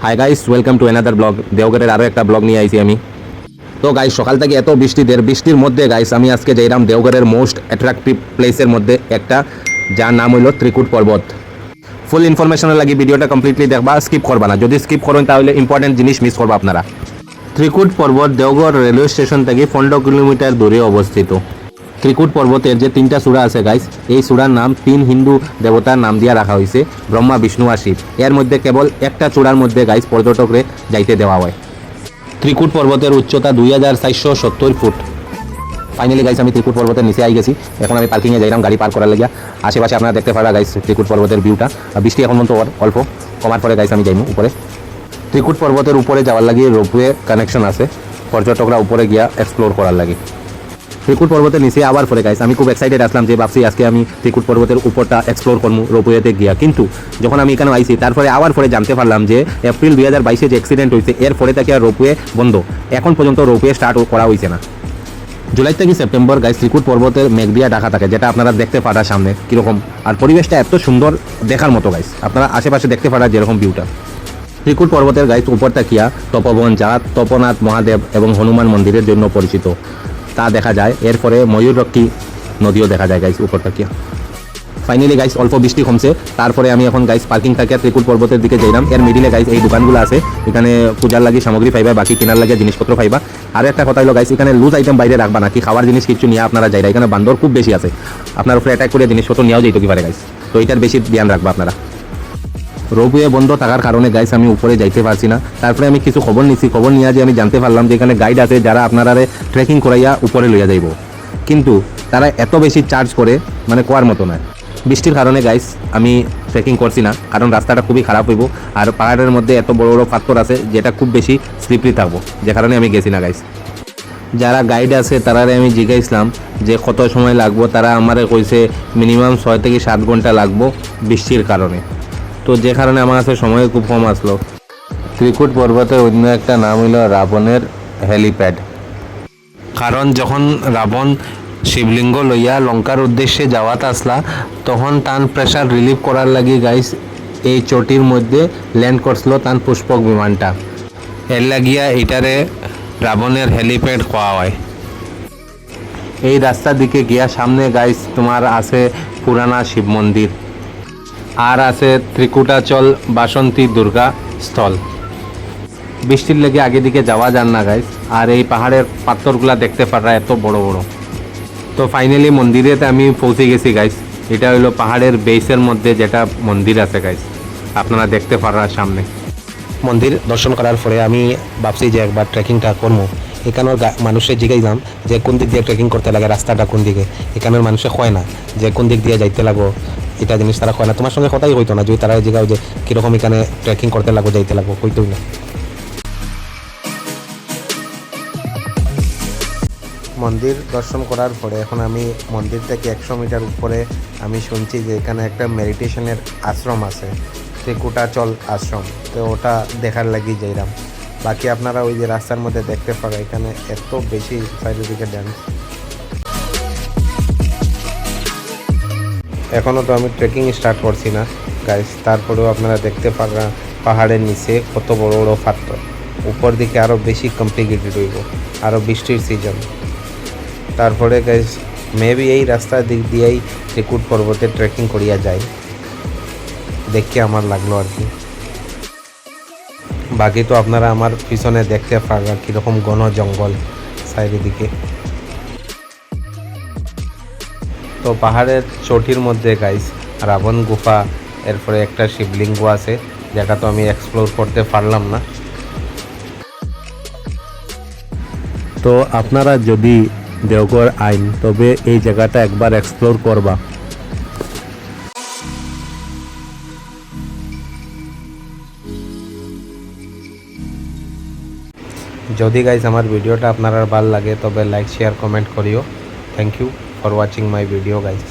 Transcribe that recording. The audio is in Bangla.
High guys, welcome to another blog. দেওঘরের আরও একটা ব্লগ নিয়ে আইছি আমি। তো গাইস, সকাল থেকে এত বৃষ্টির মধ্যে গাইস আমি আজকে যাইলাম দেওঘরের মোস্ট অ্যাট্রাকটিভ প্লেসের মধ্যে একটা, যার নাম হইল ত্রিকুট পর্বত। ফুল ইনফরমেশনের লাগি ভিডিওটা কমপ্লিটলি দেখবা, স্কিপ করবা না। যদি স্কিপ করেন তাহলে ইম্পর্টেন্ট জিনিস মিস করবা আপনারা। ত্রিকুট পর্বত দেওঘর রেলওয়ে স্টেশন থেকে 15 কিলোমিটার দূরে অবস্থিত। ত্রিকুট পর্বতের যে 3টা চূড়া আছে গাইস, এই চূড়ার নাম 3 হিন্দু দেবতার নাম দিয়া রাখা হয়েছে, ব্রহ্মা, বিষ্ণু আর শিব। এর মধ্যে কেবল একটা চূড়ার মধ্যে গাইস পর্যটকরে যাইতে দেওয়া হয়। ত্রিকুট পর্বতের উচ্চতা 2470 ফুট। ফাইনালি গাইস আমি ত্রিকুট পর্বতের নিচে আই গেছি। এখন আমি পার্কিংয়ে যাইলাম গাড়ি পার্ক করার লাগিয়া। আশেপাশে আপনারা দেখতে পারা গাইস ত্রিকুট পর্বতের ভিউটা। বৃষ্টি এখন পর্যন্ত অল্প কমার পরে গাইস আমি যাইমু উপরে। ত্রিকুট পর্বতের উপরে যাওয়ার লাগি রোপওয়ে কানেকশন আছে, পর্যটকরা উপরে গিয়া এক্সপ্লোর করার লাগে। ত্রিকুট পর্বতের নিচে আবার পরে গাইস আমি খুব এক্সাইটেড আসলাম যে ভাবছি আজকে আমি ত্রিকুট পর্বতের উপরটা এক্সপ্লোর করবো রোপওয়েতে গিয়া। কিন্তু যখন আমি এখানে আইছি তারপরে আবার পরে জানতে পারলাম যে এপ্রিল 2022-এ যে অ্যাক্সিডেন্ট হয়েছে এর পরে থেকে আর রোপওয়ে বন্ধ। এখন পর্যন্ত রোপওয়ে স্টার্ট করা হয়েছে না। জুলাই থেকে সেপ্টেম্বর গাইস ত্রিকুট পর্বতের মেঘ দিয়া ঢাকা থাকে, যেটা আপনারা দেখতে পারা সামনে কীরকম। আর পরিবেশটা এত সুন্দর দেখার মতো গাইস, আপনারা আশেপাশে দেখতে পারা যেরকম ভিউটা। ত্রিকুট পর্বতের গাইস উপর তাকিয়া তপবন, যা তপনাথ মহাদেব এবং হনুমান মন্দিরের জন্য পরিচিত, তা দেখা যায়। এরপরে ময়ূররক্ষী নদীও দেখা যায় গাইস উপর তাকিয়া। ফাইনালি গাইস অল্প বৃষ্টি কমছে, তারপরে আমি এখন গাইস পার্কিং থেকে ত্রিকুট পর্বতের দিকে যাইলাম। এর মিডিলে গাইস এই দোকানগুলো আছে, এখানে পূজার লাগি সামগ্রী পাইবা, বাকি কেনার লাগে জিনিসপত্র পাইবা। আর একটা কথা হলো গাইস, এখানে লুজ আইটেম বাইরে রাখবা না, কি খাওয়ার জিনিস কিছু নিয়ে আপনারা যাইরা। এখানে বান্দর খুব বেশি আছে, আপনার উপরে অ্যাটাক করে জিনিসপত্র নিয়েও যাইতে পারে গাইস, তো এটার বেশি ধ্যান রাখবা আপনারা। রোপওয়ে বন্ধ থাকার কারণে গাইস আমি উপরে যাইতে পারছি না। তারপরে আমি কিছু খবর নিছি, খবর নিয়ে যে আমি জানতে পারলাম যে এখানে গাইড আছে যারা আপনারা ট্রেকিং করাইয়া উপরে লইয়া যাইব, কিন্তু তারা এত বেশি চার্জ করে মানে কোয়ার মতো নয়। বৃষ্টির কারণে গাইস আমি ট্রেকিং করছি না, কারণ রাস্তাটা খুবই খারাপ হইব। আর পাহাড়ের মধ্যে এত বড় বড় পাথর আছে যেটা খুব বেশি স্লিপারি থাকবো, যে কারণে আমি গেছি না গাইস। যারা গাইড আছে তারারে আমি জিজ্ঞাসলাম যে কত সময় লাগবো, তারা আমারে কইছে মিনিমাম 6 থেকে 7 ঘন্টা লাগবো বৃষ্টির কারণে। তো যে কারণে আমার কাছে সময় খুব কম আসলো। ত্রিকুট পর্বতের অন্য একটা নাম হইল রাবণের হেলিপ্যাড, কারণ যখন রাবণ শিবলিঙ্গ লইয়া লঙ্কার উদ্দেশ্যে যাওয়াত আসলা, তখন তান প্রেশার রিলিফ করার লাগি গাইস এই চটির মধ্যে ল্যান্ড করছিল তান পুষ্পক বিমানটা। এর লাগিয়া এটারে রাবণের হেলিপ্যাড কোয়া হয়। এই রাস্তার দিকে গিয়া সামনে গাইস তোমার আছে পুরানা শিব মন্দির, আর আছে ত্রিকুটাচল বাসন্তী দুর্গা স্থল। বৃষ্টির লেগে আগে দিকে যাওয়া যান না গাইস, আর এই পাহাড়ের পাথরগুলা দেখতে পারা এত বড় বড়। তো ফাইনালি মন্দিরেতে আমি পৌঁছে গেছি গাইস। এটা হইলো পাহাড়ের বেসের মধ্যে যেটা মন্দির আছে গাইস, আপনারা দেখতে পারা সামনে। মন্দির দর্শন করার পরে আমি ভাবছি যে একবার ট্রেকিংটা করবো। এখানের মানুষের জিজ্ঞাসলাম যে কোন দিক দিয়ে ট্রেকিং করতে লাগে, রাস্তাটা কোন দিকে। এখানের মানুষে কয় না যে কোন দিক দিয়ে যাইতে লাগো, এটা জিনিস তারা কয় না। তোমার সঙ্গে কথাই হইতো না যদি তারা জিজ্ঞাও যে কীরকম এখানে ট্রেকিং করতে লাগো, যাইতে লাগো, হইতোই না। মন্দির দর্শন করার পরে এখন আমি মন্দির থেকে 100 মিটার উপরে আমি শুনছি যে এখানে একটা মেডিটেশনের আশ্রম আছে, ত্রিকুটাচল আশ্রম। তো ওটা দেখার লাগি যাইলাম। বাকি আপনারা ওই যে রাস্তার মধ্যে দেখতে পারো এখানে এত বেশি চারিদিকে ড্যান্স। এখনও তো আমি ট্রেকিং স্টার্ট করছি না গাইস, তারপরেও আপনারা দেখতে পারা পাহাড়ের নিচে কত বড় বড় পাথর। উপর দিকে আরও বেশি কমপ্লিকেটেড হইব, আরও বৃষ্টির সিজন। তারপরে গাইস মেবি এই রাস্তার দিক দিয়েই ত্রিকুট পর্বতে ট্রেকিং করিয়া যায়, দেখে আমার লাগলো আর কি। বাকি তো আপনারা আমার পিছনে দেখতে পারবেন কীরকম ঘন জঙ্গল চারিদিকে। তো পাহাড়ের চটির মধ্যে গাইস রাবণ গুফা, এরপরে একটা শিবলিঙ্গ আছে যেটা তো আমি এক্সপ্লোর করতে পারলাম না। তো আপনারা যদি দেওঘর আইন তবে এই জায়গাটা একবার এক্সপ্লোর করবা। যদি গাইজ আমার ভিডিওটা আপনার ভালো লাগে তবে লাইক শেয়ার কমেন্ট করিও। Thank you for watching my video guys.